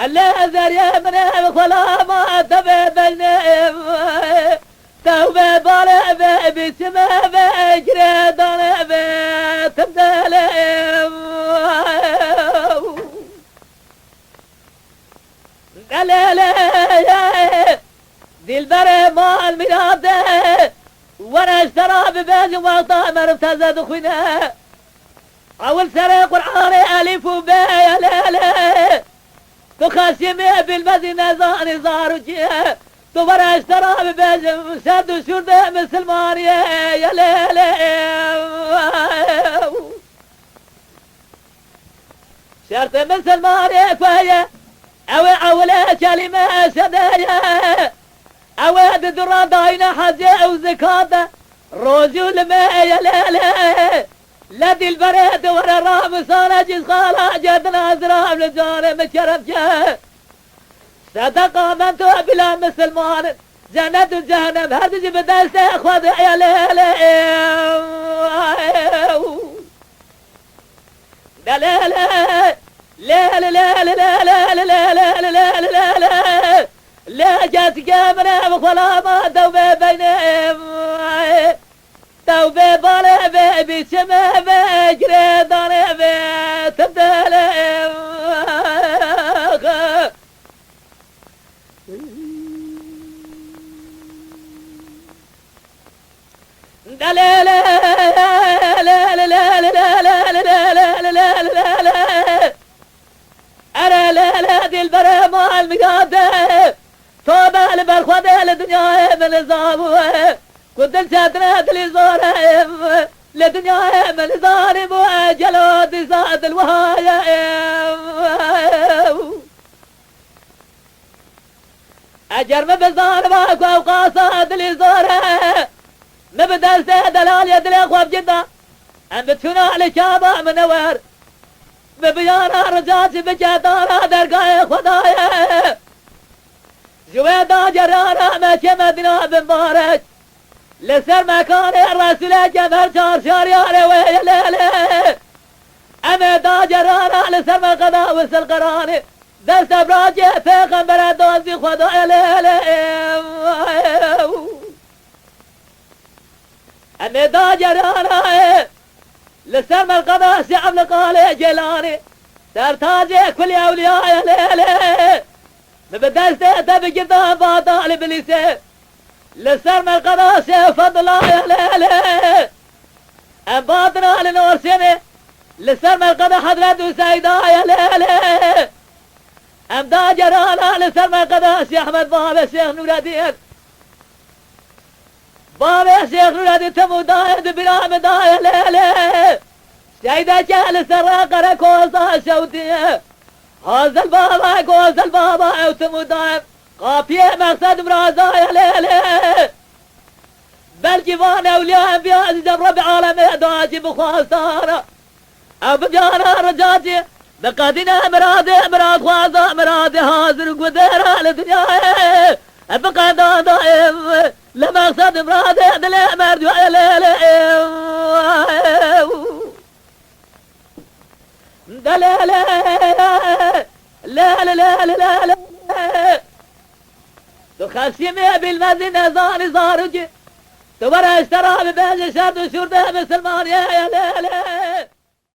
الله ذريا من خلا ما تبي بني توبة بالا بسما بجري دانا بتبدلم لا ذي البر مال ميراده وانا اشترى ببيت وطا مرتزد خونا اول سنة قرآن الف وباء لا تخاسمي بالمدينة زاني زارجي تبرا اشترى ببيت سد وشرده مسلمان يا لا شرط مسلمان يا فايا أولا كلمة سدايا أواد درا داينا حزي وزكاة رجل ما يا لا لدي البرد ورا رام صار جز خالا جدنا زرام لجار مشرف جاه صدقا من تو بلا مسلمان جنة جهنم هرج بدل تاخذ يا لا لا لا لا لا لا لا لا لا لا لا لا لا لا لا لا جات قامنا وخلا ما توبة بينهم توبة بالا بسما بجري دانا بتبدلهم لا لا لا لا لا لا لا لا لا لا لا لا أنا لا دي البر مع المقادة توبة البرخوة لدنيا من الظالم كنت الشاترات اللي زارهم لدنيا من الظالم وجلود زاد الوهاية أجر ما بزارم وقاصد اللي زاره ما بدل دلال يد الأخوة بجدة أم بتشونا على شابة منور ببيانا رجات بجدارا درقاء خدايا جويدا جرانا ماشي مدينة بمبارك لسر مكان الرسول جمهر شار شار يا روي لا لا أمدا جرانا لسر مقدا وصل قراني دست براجي پیغمبر دوزي خدايا لا لا أمدا جرانا لسر مقدا سعب لقالي جيلاني ترتاجي كل أولياء لا لا مبدلت بجدا باطا لبليسي لسر مقدا فضل يا لا لا أم باطنا لنور سنة لسر مقدا حضرت وسيدا يا لا لا أم دا جرانا لسر مقدا سي أحمد بابا الشيخ نور الدين بابا الشيخ نور الدين تمو دايد برام دايا لا لا سيدا جال سراقر كوزا شوتي هذا البابا كوز البابا او تمو دايم قافية مقصد مرازا يا لا لا بل جيفان اولياء انبياء جبر بعالم داجي بخواستارا او بجانا رجاتي بقادنا مراد خوازا مراد حاضر قدرا لدنيا بقادا دائم لمقصد مراد دل مرد يا لا لا لا لا لا لا لا لا لا تخشمي بالمدينة زاني زارجي تبرا اشترى ببيج شرد وشرده مسلمان يا لا